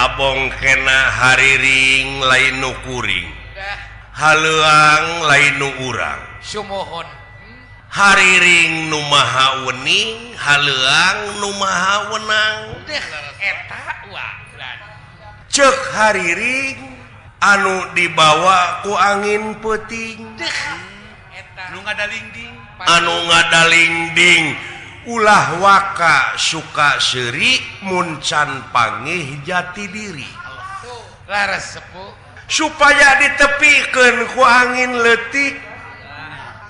abong kena hariring lain nu kuring haleuang lain nu urang sumohon hariring nu maha wening haleuang nu maha wenang eta cek hariring anu dibawa ku angin peuting nu ngadalingding anu ngadalingding ulah waka suka seuri muncan pangih jati diri laras sepuh supaya ditepikeun ku angin leutik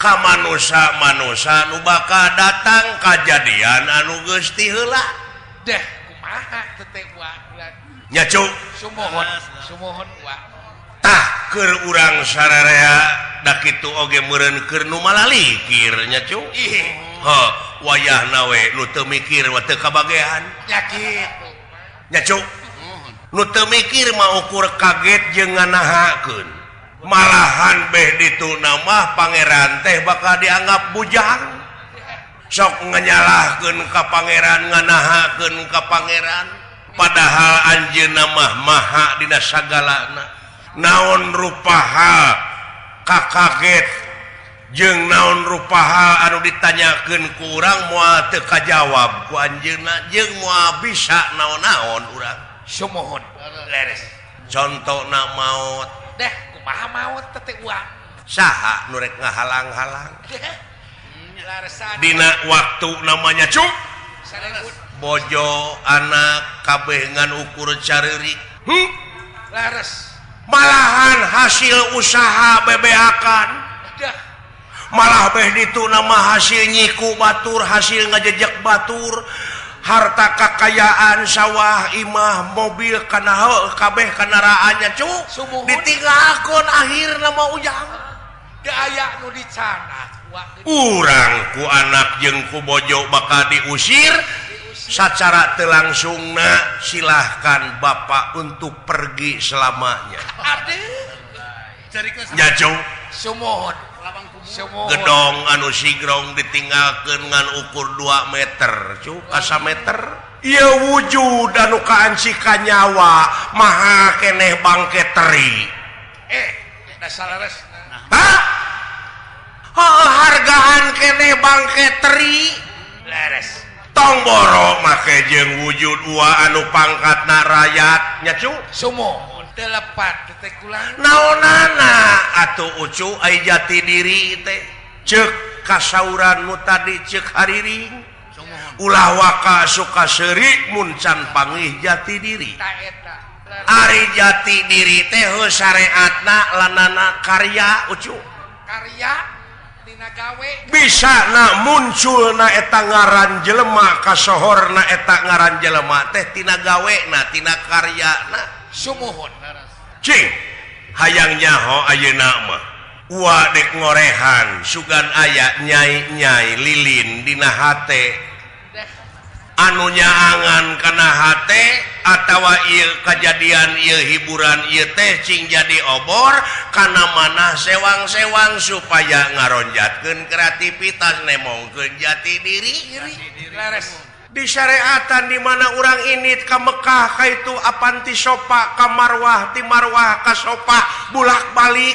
ka manusa-manusa nu bakal datang kajadian anu geus ti heula deh kumaha teh teh nya cuk sumohon wa tah keur urang sararea da kitu oge meureun keur nu malalikir nya cuk heuh wayahna we nu teu mikir mah teu kabagean nya kitu nya cuk nu teu mikir mah ukur kaget jeung nganahakeun malahan beh dituna mah pangeran teh bakal dianggap bujang sok nganyalahkeun ka pangeran nganahakeun ka pangeran padahal anjeunna mah maha dina sagalana naon rupa hal kakaget jeung naon rupa hal anu ditanyakeun ku urang moal teu kajawab ku anjeunna jeung moal bisa naon-naon urang sumohon leres contona maut deh kumaha maut teh uang saha nu rek ngahalang-halang laresan dina waktu namanya cuk sarebut bojo anak kabeh ngan ukur careurik lares malahan hasil usaha bebeakan dah malah beh ditu nama hasil nyiku batur hasil ngajejek batur harta kekayaan sawah imah mobil kana kabeh kendaraannya cuk ditinggalkeun akhir nama ujang daya nu dicana urang ku anak jeung ku bojo bakal diusir secara telangsungna silahkan bapak untuk pergi selamanya nya cuk sumohon gedong anu sigrong ditinggalkeun ngan ukur 2 meter cuk asa meter ieu wujud anu kaancika nyawa maha keneh bangke teri da salares hargaan keneh bangke teri leres tong boro make jeung wujud anu pangkatna rakyat nya cuk sumohon telepat teh kulang naonana atuh ucu ai jati diri teh ceuk kasauran nu tadi ceuk hariring ulah waka suka seuri muncan pangih jati diri ta eta ari jati diri teh syariatna lanana karya ucu karya dina gawe bisa na munculna eta ngaran jelema kasohorna eta ngaran jelema teh tina gawena tina karyana sumohon cing hayang nyaho ayeuna mah ua dek ngorehan sugan aya nyai-nyai lilin dina hate anu nyaangan kana hate atawa ieu kajadian ieu hiburan ieu teh cing jadi obor kana manah sewang-sewang supaya ngaronjatkeun kreativitas nemongkeun jati diri lares di syariatan di mana orang ini ka Mekah ka itu apanti sopa ka Marwah ti Marwah ka sopa bulak-balik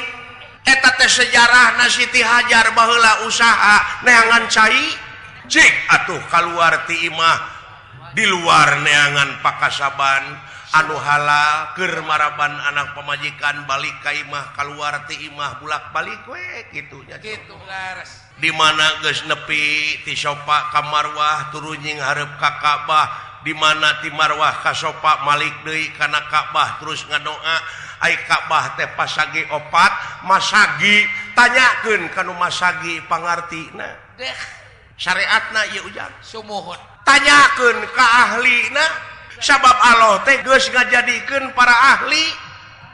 eta teh sejarahna Siti Hajar baheula usaha neangan cai cik atuh kaluar ti imah di luar neangan pakasaban anu halal keur maraban anak pamajikan balik ka imah kaluar ti imah bulak-balik we kitu nya gitu lares di mana geus nepi ti sopa ka Marwah turun nying hareup ka Ka'bah di mana ti Marwah ka sopa malik deui kana Ka'bah terus ngadoa ai Ka'bah teh pasagi opat masagi tanyakeun kanu masagi pangartina deh syariatna ieu ujang sumohon tanyakeun ka ahlina sabab Allah teh geus ngajadikeun para ahli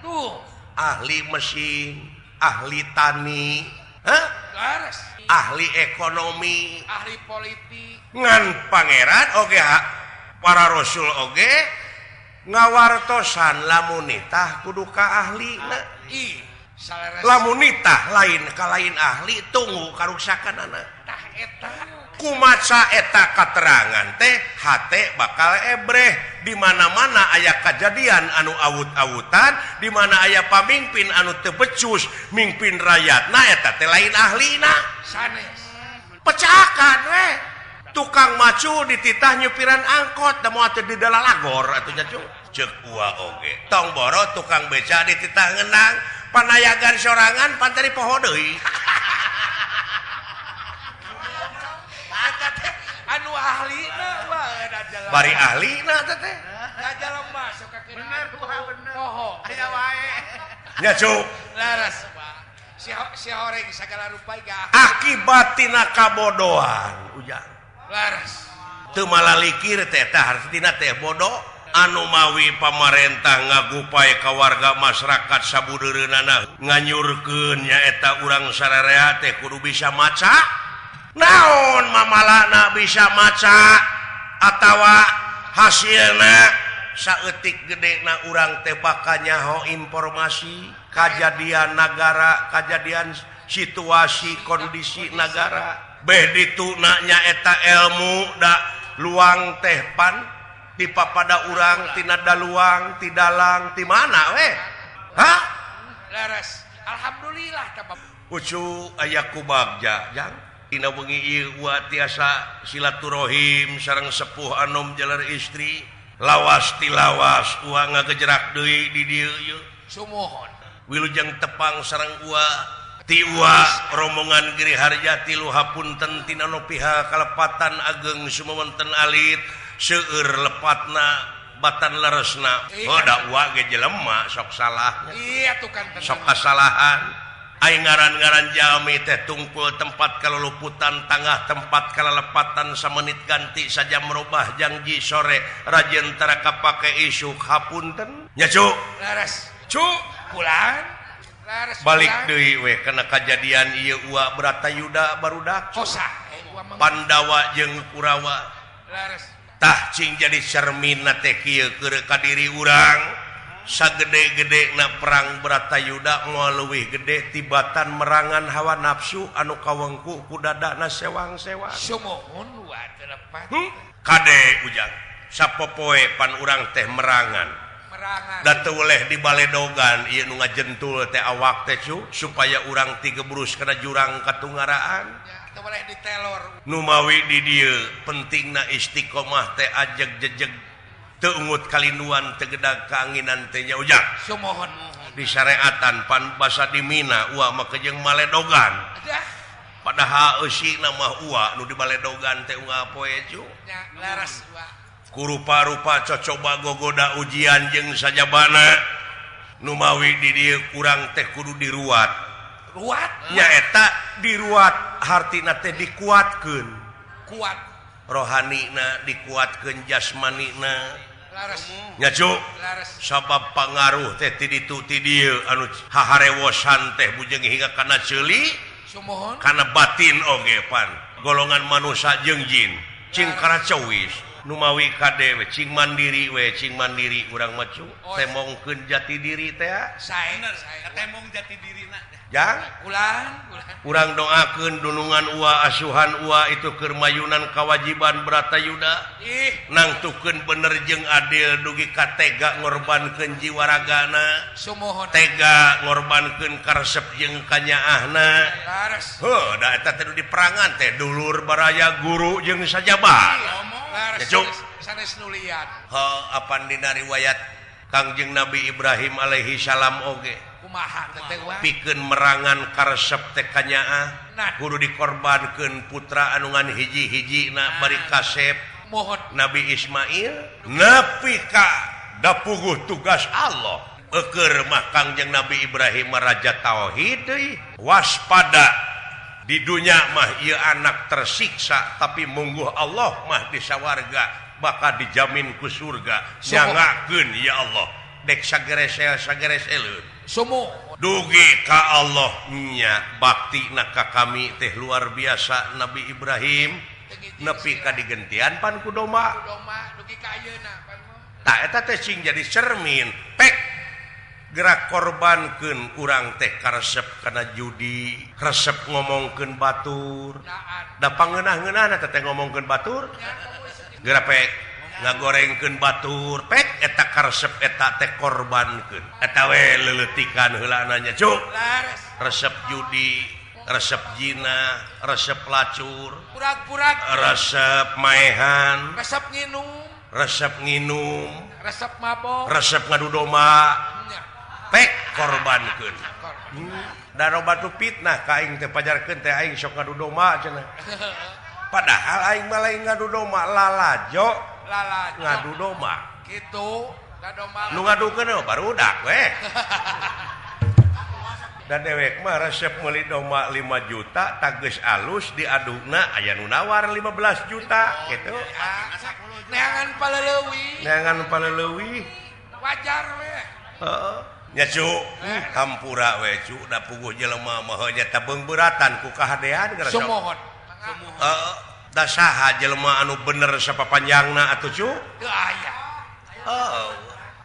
tuh ahli mesin ahli tani lares ahli ekonomi ahli politik ngan pangeran oge para rasul oge ngawartosan lamun nitah kudu ka ahlina lamun nitah lain ka lain ahli tunggu karuksakanana eta kumaca eta katerangan teh hate bakal ebreh di mana-mana aya kejadian anu awut-awutan di mana aya pamimpin anu teu becus mimpin rakyatna eta teh lain ahlina sanes pecakan we tukang macu dititah nyupiran angkot da moal teu di dalalagor atuh nya cu ceuk ua oge tong boro tukang beca dititah ngeunang panayagan sorangan pantari poho deui anu ahlina bae dajalan bari ahlina teh dajalan masuk ka kira bener poho aya wae nya cu laras si horeng sagala rupa gah akibatina kabodohan ujang laras teu malalikir teh tah artina teh bodoh anu mawi pamarentah ngagupai ka warga masyarakat sabudeureunana nganyurkeun nyaeta urang sararea teh kudu bisa maca naon mamalana bisa maca atawa hasilna saeutik gedena urang teh bakal nyaho informasi kajadian negara kajadian situasi kondisi negara beh dituna nyaeta ilmu da luang teh pan di papada urang tina daluang ti dalang ti mana we hah laras alhamdulillah tabab ucu aya ku bagja jang tina wengi ieu wa tiasa silaturahim sareng sepuh anom jalar istri lawas ti lawas ua ngagejerak deui di dieu ieu sumuhun wilujeng tepang sareng ua ti ua rombongan Giri Harjati luhapunten tina nu pihak kalepatan ageng sumawenten alit seueur lepatna batan leresna da ua ge jelema sok salah iya tuh kan sok kasalahan ai ngaran-ngaran jalmi teh tungkul tempat kaluluputan tangah tempat kalalepatan samenit ganti saja merubah janji sore rajin tara kapake isu hapunten nya cu laras cu pulang laras balik deui we kana kajadian ieu ua Bratayuda barudak kosa Pandawa jeung Kurawa laras tah cing jadi cerminna teh kieu keur ka diri urang sagede-gedena perang Bratayuda moal leuwih gede tibatan merangan hawa nafsu anu kawengku ku dadana sewang-sewang sumuhun wa telepat kade ujang sapopoe pan urang teh merangan da teu oleh dibaledogan ieu nu ngajentul teh awak teh cu supaya urang ti gebrus kana jurang katungaraan teu boleh ditelor nu mawi di dieu pentingna istiqomah teh ajeg jejeg teu ungut kalinduan teu gedag kaanginan teh nya ujang sumuhun di syariatan pan basa di Mina ua mah jeung maledogan padahal eusina mah ua nu dibaledogan teh unggal poe cu nya laras wa kurupa-rupa cocoba gogoda ujian jeung sajabana nu mawi di dieu kurang teh kudu diruat ruat nyaeta diruat hartina teh dikuatkeun kuat rohanina dikuatkeun jasmanina laras nya cu laras sabab pangaruh teh ti ditu ti dieu anu haharewosan teh bujeng hingga kana ceuli sumuhun kana batin oge pan golongan manusia jeung jin cing kana cowis nu mawi kade we cing mandiri urang mah cu temongkeun jati diri teh sae temong jati dirina jang ulang urang doakeun dunungan ua asuhan ua itu keur mayunan kawajiban Bratayuda ih nangtukeun bener jeung adil dugi ka tega ngorbankeun jiwa ragana sumuhun tega ngorbankeun karesep jeung kanyaahna laras heuh da eta teh di perangan teh dulur baraya guru jeung sajabah laras Ya, Cuk. sanes nu liat apan dina riwayat Kangjeng Nabi Ibrahim alaihi salam oge kumaha teh wa pikeun merangan karesep teh kanyaah Nah. kudu dikorbankeun putra anu ngan hiji-hijina bari kasep mohon Nabi Ismail nepi ka da puguh tugas Allah eukeur mah Kangjeng Nabi Ibrahim raja tauhid deui waspada di dunia mah ieu anak tersiksa tapi mungguh Allah mah di sawarga bakal dijamin ku surga nyangakeun ya Allah dek sageresel-sagereseleun sumu dugi ka Allah nya baktina ka kami teh luar biasa Nabi Ibrahim nepi ka digentian pan ku domba domba dugi ka ayeuna pan tah eta teh sing jadi cermin pek gerak korbankeun urang teh karesep kana judi resep ngomongkeun batur da pangeunah-ngeunahna teh ngomongkeun batur gerak pek ngagorengkeun batur pek eta karesep eta teh korbankeun eta we leuletikan heula nanya cuk resep judi resep zina resep pelacur purak-purak resep maehan resep nginum resep mabok resep ngadu domba pek korbankeun da batu fitnah ka aing teh pajarkeun teh aing sok ngadu domba cenah padahal aing mah lain ngadu domba lalajo ngadu domba kitu nu ngadukeun barudak we dan dewek mah resep meuli domba 5 juta tageus alus diaduna aya nu nawar 15 juta gitu neangan paleleuwih wajar we heeh nya cu hampura we cu da puguh jelema mah nya beung beuratan ku kahadean geus sumohon heeh da saha jelema anu bener sapapanjangna atuh cu teu aya oh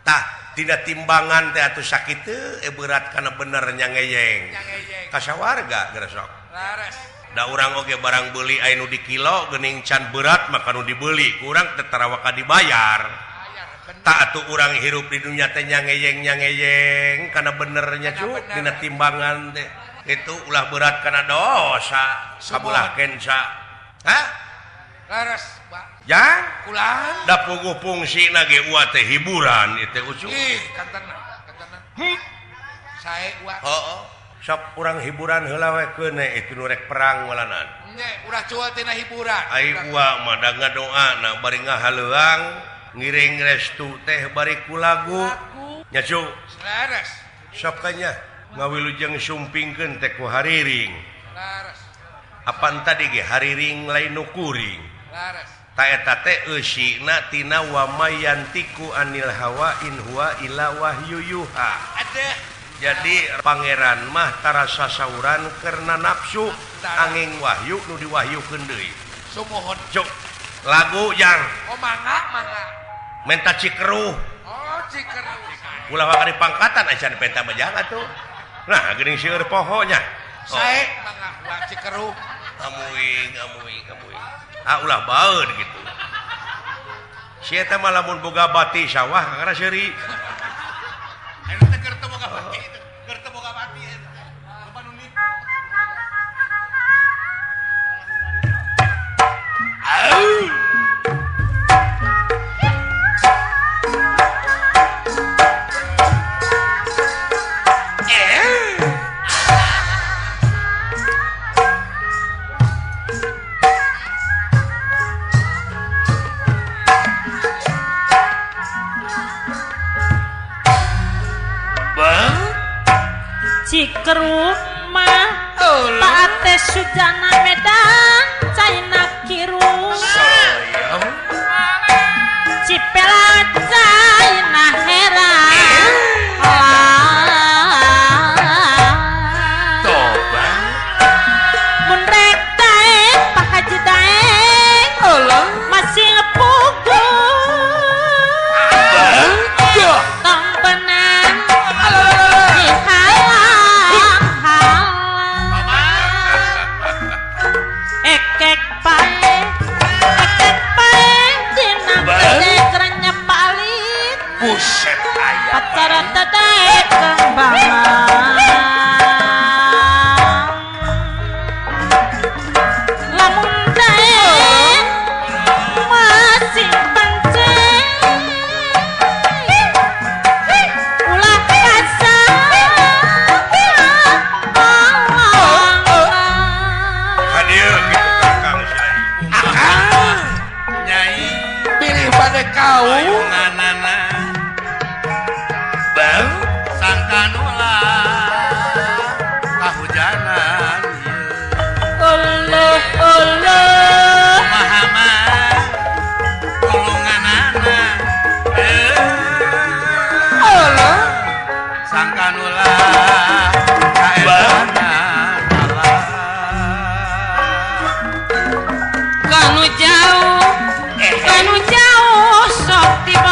tah tina timbangan teh atuh sakitu berat kana bener nyangeyeng ka sawarga geus sok laras da urang oge barang beuli aya nu di kilo geuning can berat maka nu dibeli urang teh tarawaka dibayar tak atuh urang hirup di dunya teh nyangeyeng kana benernya cu dina timbangan teh itu ulah berat kana dosa sabelah kensa ha laras jang kulaan da puguh fungsina ge ua teh hiburan ieu ucu ih kantana sae ua heeh sok urang hiburan heula we keune itu nu rek perang walanan nya urang cuel tina hiburan ai ua mah da ngadoana bari ngahaleuang ngiring restu teh bari ku lagu nya cu laras sok nya ngawilujeng sumpingkeun teh ku hariring laras apan tadi ge hariring lain nu kuring laras ta eta teh eusina tina wa mayantiku anil hawa in huwa illa wahyu yuha ada jadi pangeran mah tara sasauran karena nafsu angin wahyu nu diwahyukeun deui sumohon cuk lagu yang oh mangga menta cikeruh oh cikeruh ulah ka di pangkatan acan penta majang atuh nah geuning seueur pohonya sae mangga ulah cikeruh amuing ah ulah baeud gitu sia teh mah lamun boga bati sawah kakara seuri Ayo teh keur teu boga bati loba nu nipu Cikeruk mah Paate Sujana Medan Caina Kirung Cipela Caina Herang Mun rek daeng Pak Haji daeng masih ngepugu tompenan ekek pae dina gede kerennya palit buset aya pacaran tadae kembangan lamun dae masih pancen ulah kasa hadir gitu kakang saya nyai pilih pada kau ayunganana bang sangkanula kahujanan Allah mahama tulunganana sangkanula kaedanan Allah kanu jauh sok tiba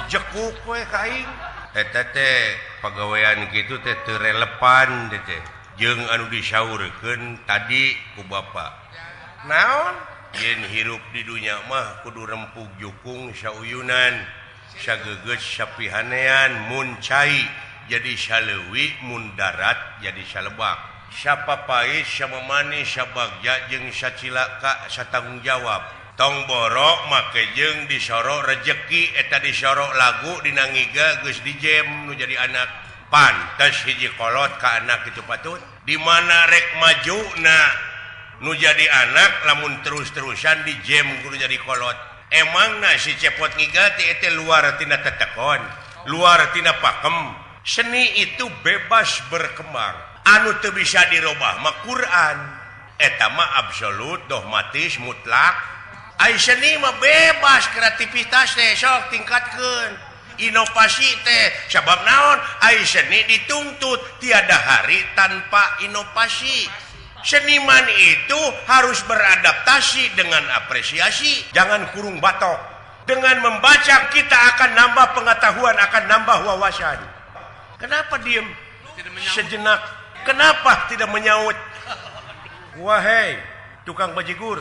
jekuk we kaing pegawaian gitu teh relevan teh jeung anu disaurkeun tadi ku bapak naon yen hirup di dunya mah kudu rempug jukung sauyunan sagegeus sapihanean mun cai jadi saleuwi mun darat jadi salebak sapapait samamani sabagja jeung sacilaka satanggung jawab tong borok make jeung disorok rejeki eta disorok lagu dina ngiga geus dijem nu jadi anak pantes hiji kolot ka anak itu patut di mana rek majuna nu jadi anak lamun terus-terusan dijem kudu jadi kolot emangna si cepot ngiga teh eta luar tina tetekon luar tina pakem seni itu bebas berkembang anu teu bisa dirobah mah Quran eta mah absolut dogmatis mutlak ai seni mah bebas kreativitas teh sok tingkatkeun inovasi teh sabab naon ai seni dituntut tiada hari tanpa inovasi seniman itu harus beradaptasi dengan apresiasi jangan kurung batok dengan membaca kita akan nambah pengetahuan akan nambah wawasan kenapa diem sejenak kenapa tidak menyaut wahai tukang bajigur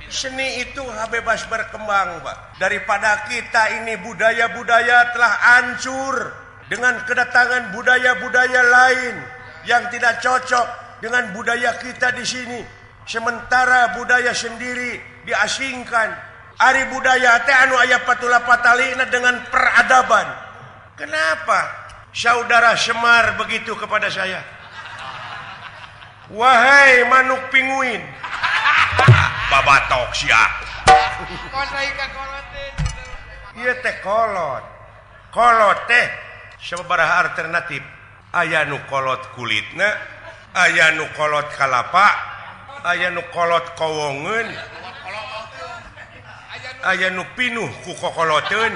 seni itu bebas berkembang Pak daripada kita ini budaya-budaya telah hancur dengan kedatangan budaya-budaya lain yang tidak cocok dengan budaya kita di sini sementara budaya sendiri diasingkan ari budaya teh anu aya patula patalina dengan peradaban kenapa saudara Semar begitu kepada saya wahai manuk pinguin babatok sia ieu teh kolot teh sabaraha alternatif aya nu kolot kulitna aya nu kolot kalapa aya nu kolot kowongeun aya nu pinuh ku kokoloteun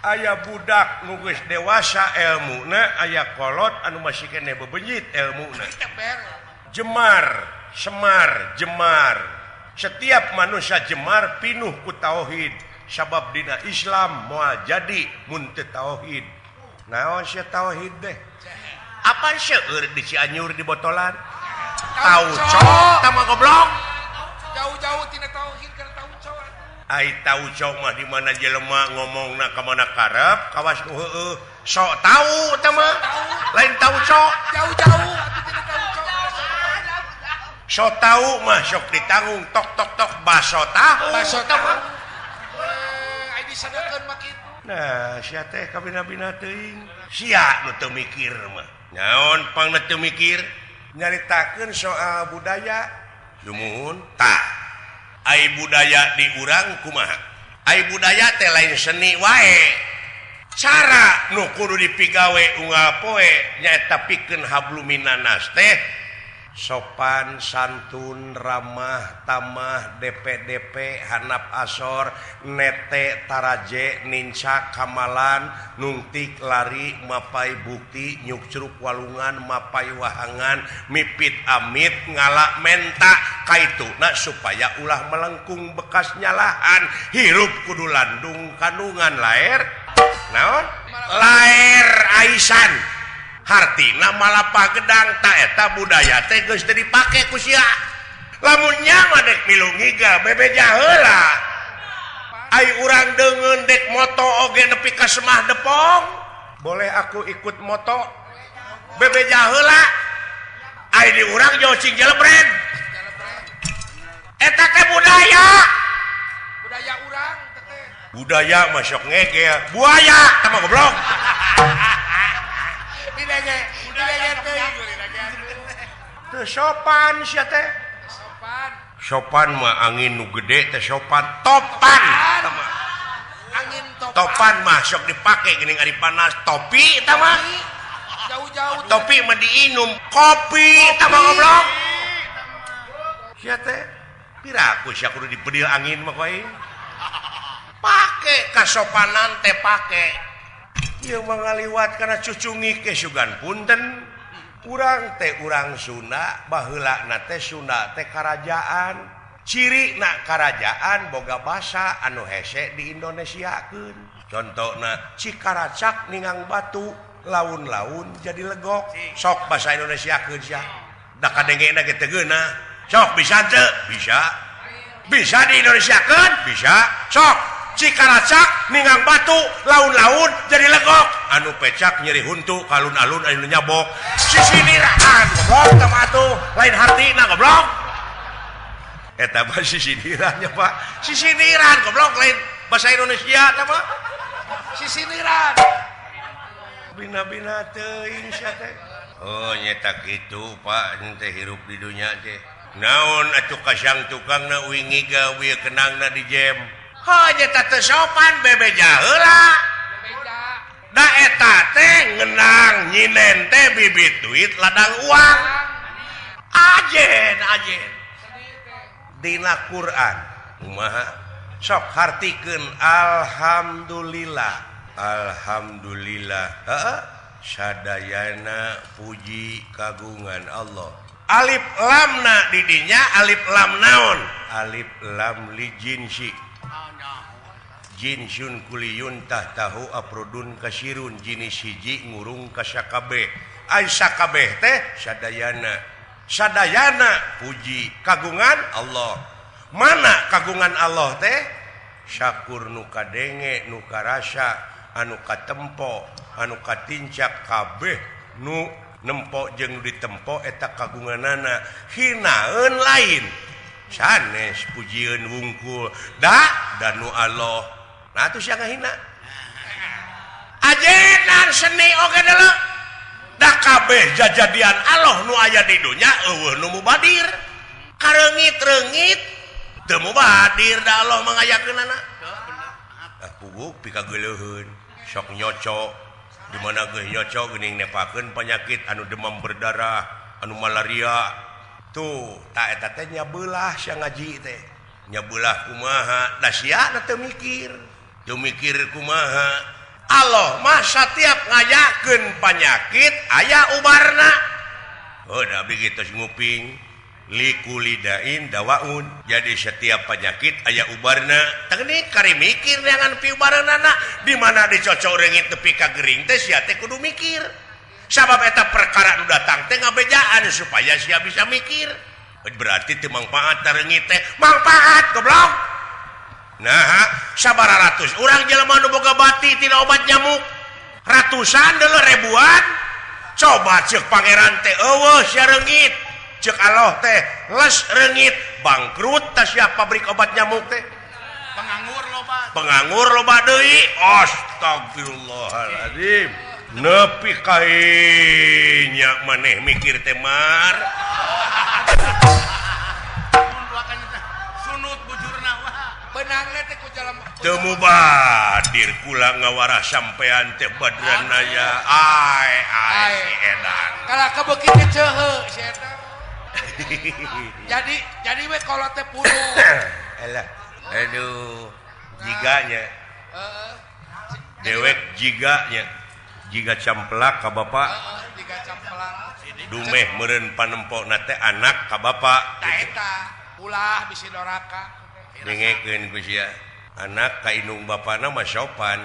aya budak nu geus dewasa elmuna aya kolot anu masih keneh bebenyit elmuna Jemar setiap manusia jemar pinuh ku tauhid sabab dina Islam moal jadi mun teu tauhid naon sia tauhid deh apa seueur di Cianjur di botolan tauco tama goblok jauh-jauh tina tauhid kana tauco ai tauco mah di mana jelema ngomongna ka mana karep kawas nu heueuh sok tahu tama lain tauco jauh-jauh atuh tina tauco so tahu mah sok ditanggung tok baso tahu ai disadekeun mah kitu nah sia teh kabina-bina teuing sia nu teu mikir mah naon pang teu mikir nyaritakeun soal budaya lumuhun tah ai budaya di urang kumaha ai budaya teh lain seni wae cara nu kudu dipigawe unggal poe nyaeta pikeun habluminanas teh sopan santun ramah tamah DP hanap asor nete taraje ninca kamalan nungtik lari mapai bukti nyuk curug walungan mapai wahangan mipit amit ngalak menta kaituna supaya ulah melengkung bekas nyalahan hirup kudu landung kandungan lair naon lair aisan hartina malah pagedang tak eta budaya teh geus teu dipake ku sia lamun nya mah dek milu ngiga bebeja heula ai urang deungeun dek moto oge nepi ka semah depong boleh aku ikut moto bebeja heula ai di urang jocing jelebred eta teh budaya urang teh budaya mah sok ngege buaya tah mah goblok teu sopan sia teh sopan mah angin nu gede teh sopan topan angin topan mah sok dipake geuning ari panas topi eta mah jauh-jauh topi mah diinum kopi eta mah goblok sia teh piraku sia kudu dibedil angin mah koe kasopanan teh pake ieu mangaliwat kana cucungi ke sugan punten urang teh urang Sunda baheula na teh Sunda teh karajaan ciri na karajaan boga basa anu hese di Indonesiakeun contohna Cikaracak ningang batu laun-laun jadi legok sok basa Indonesiakeun sia da kadengena ge teu geunah sok bisa teu bisa di Indonesiakeun bisa sok Cikaracak ningang batu laun-laun jadi legok anu pecak nyeri huntu kalun-alun anu nyabok sisinirahan goblok tama atuh lain hartina goblok eta mah sisinirannya Pak sisiniran goblok lain bahasa Indonesia teh mah Sisiniran. Bina-bina teuing sia teh oh nyeta kitu Pak teh hirup di dunya teh naon atuh kasang tukangna wingi gawe kenangna di jem nyeta teu sopan bebeja heula da eta teh ngenang nyinen teh bibit duit ladang uang ajen dina Quran kumaha sok hartikeun alhamdulillah sadayana puji kagungan Allah alif lamna di dinya alif lam naon alif lam li jinsi jinsun kuliyun tahtahu aprodun kasirun jinis hiji ngurung kasakabeh ai sakabeh teh sadayana puji kagungan Allah mana kagungan Allah teh syakur nu kadenge nu karasa anu katempo anu katincak kabeh nu nempo jeung ditempo eta kagunganana hinaeun lain sanes pujieun wungkul dan nu Allah nah itu siang hina ajenan seni oge deuleu da kabeh jajadian Allah nu aya di dunya eueuh nu mubadir kareungit-reungit teu mubadir da Allah mangayakeunana puguk pikageuleuheun sok nyocok di mana geus nyocok geuning nepakeun penyakit anu demam berdarah anu malaria tuh ta eta teh nyabeulah sia ngaji teh nyabeulah kumaha da sia teu mikir kumaha Allah mah satiap ngayakeun penyakit aya ubarna da begitu nguping likulidain dawaun jadi setiap penyakit aya ubarna teuing kari mikir dengan pi ubareunana di mana dicocok reungit tepi ka gering teh sia teh kudu mikir sabab eta perkara nu datang teh ngabejaan supaya sia bisa mikir berarti teu mangpaat reungit teh mangpaat goblok. Nah, sabaraha ratus urang jelema nu boga bati tina obat nyamuk ratusan deuleu ribuan coba ceuk pangeran teh eueuh sia reungit ceuk Allah teh les reungit bangkrut tah sia pabrik obat nyamuk teh penganggur loba deui astagfirullahalazim nepi ka nya maneh mikir teh mar teu mubadir kula ngawarah sampean teh badran aya ai edan Kala kebeuki teh ceuheu si eta jadi we kolot teh punuh elah aduh jiganya dewek jiganya jiga camplak ka bapak jiga camplang dumeh meureun panempona teh anak ka bapak da eta ulah bisi doraka dengekeun ku sia anak ka indung bapana mah sopan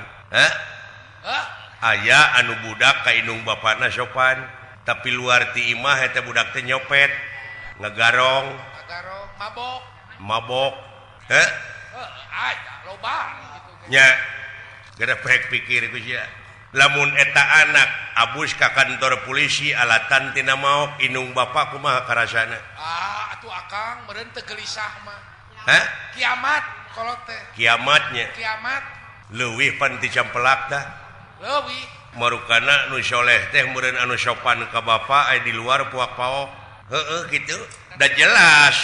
aya anu budak ka indung bapana sopan tapi luar ti imah eta budak teh nyopet ngegarong mabok aya loba gitu nya gerepek pikir ku sia lamun eta anak abus ka kantor polisi alatan tina maok indung bapa kumaha karasana atuh akang meureun teu gelisah mah kiamat kolot teh kiamatnya kiamat leuwih pan ti campelak tah leuwih marukana nu soleh teh meureun anu sopan ka bapa aya di luar puak paok kitu da jelas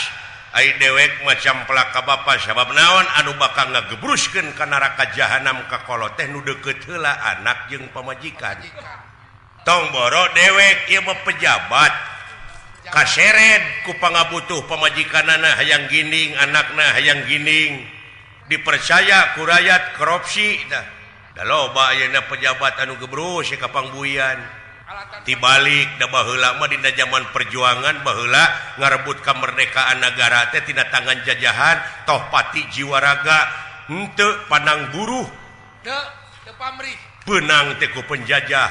ai dewek macam pelak ka bapa sabab naon anu bakal ngagebruskeun ka neraka jahanam ka kolot teh nu deukeut heula anak jeung pamajikan tong boro dewek ieu mah pejabat kasered ku pangabutuh pamajikanana hayang ginding anakna hayang ginding dipercaya ku rakyat korupsi dah. Da loba ayeuna pejabat anu gebrus ka pangbuyan. Tibalik da baheula mah dina zaman perjuangan baheula ngarebut kamerdekaan negara teh tina tangan jajahan toh pati jiwa raga henteu pandang buruh. Teu pamrih. Benang teh ku penjajah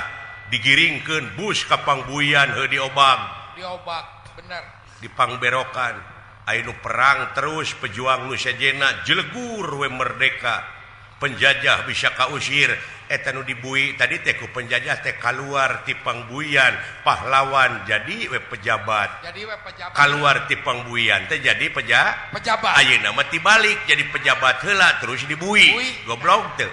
digiringkeun bus ka pangbuyan heuh diobag. Diobag, bener. Dipangberokan. Anu perang terus pejuang nu sajena jelegur we merdeka. Penjajah bisa kausir eta nu dibui tadi teh ku penjajah teh kaluar ti pangbuyan pahlawan jadi we pejabat. Jadi we pejabat. Kaluar ti pangbuyan teh jadi pejabat. Ayeuna mah tibalik jadi pejabat heula terus dibui. Goblok teu.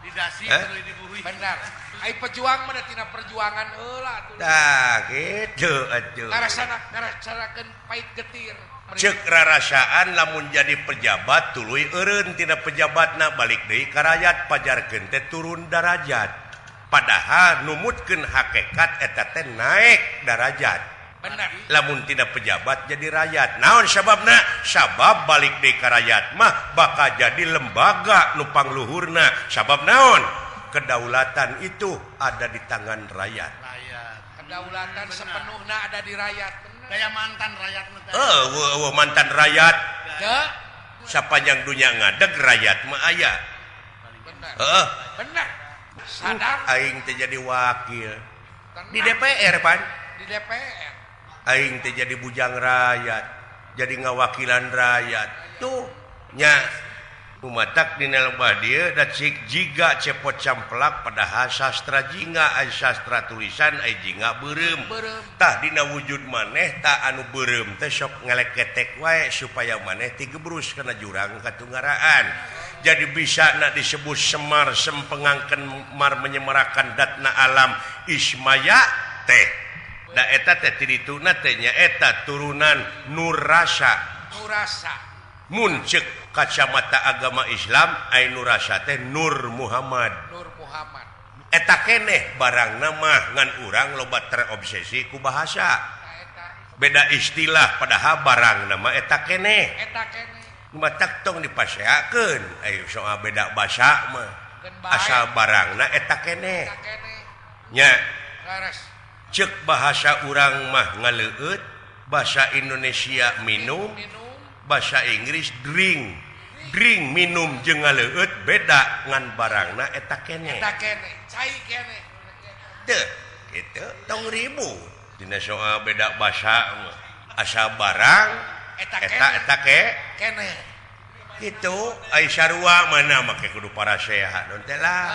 Didasi terus dibui. Bener. Ai pejuang mah tina perjuangan heula atuh. Tah kitu atuh. Ngarasanakeun pait getir. Cek rarasaan lamun jadi pejabat tuluy eureun tina pejabatna balik deui ka rakyat pajarkeun teh turun darajat. Padahal numutkeun hakikat eta teh naik darajat. Bener. Lamun tina pejabat jadi rakyat. Naon sababna? Sabab balik deui ka rakyat mah bakal jadi lembaga nu pangluhurna. Sabab naon? Kedaulatan itu ada di tangan rakyat. Kedaulatan sepenuhnya ada di rakyat. Kayak mantan rakyat. Mantan rakyat. Ya. Sapanjang dunia ngadeg rakyat mah aya. Benar. Benar. Sadar. Aing teh jadi wakil. Tenang. Di DPR pan. Di DPR. Aing teh jadi bujang rakyat. Jadi ngawakilan rakyat. Tuh nya umatak dina lembah dieu da cik jiga cepot camplak padahal sastra jingga ai sastra tulisan ai jingga beureum. Tah dina wujud maneh tah anu beureum teh sok ngeleketek wae supaya maneh ti gebrus kana jurang katunggaraan. Jadi bisa na disebut semar sempengangkeun mar menyemarakan datna alam ismaya teh. Da eta teh ti dituna teh nya eta turunan Nurrasa. Mun ceuk kacamata agama Islam ai Nurrasa teh Nur Muhammad. Eta keneh barangna mah ngan urang loba terobsesi ku bahasa. Beda istilah padahal barangna mah eta keneh. Matak tong dipaseakeun aya soal beda basa mah. Asal barangna eta keneh. Nya. Ceuk bahasa urang mah ngaleueut, bahasa Indonesia minum. Bahasa Inggris drink minum jeung ngaleueut beda ngan barangna eta keneh cai keneh teu kitu tong ribu dina soal beda basa asal barang eta keneh kitu ai sarua mana make kudu parasehat non teh lah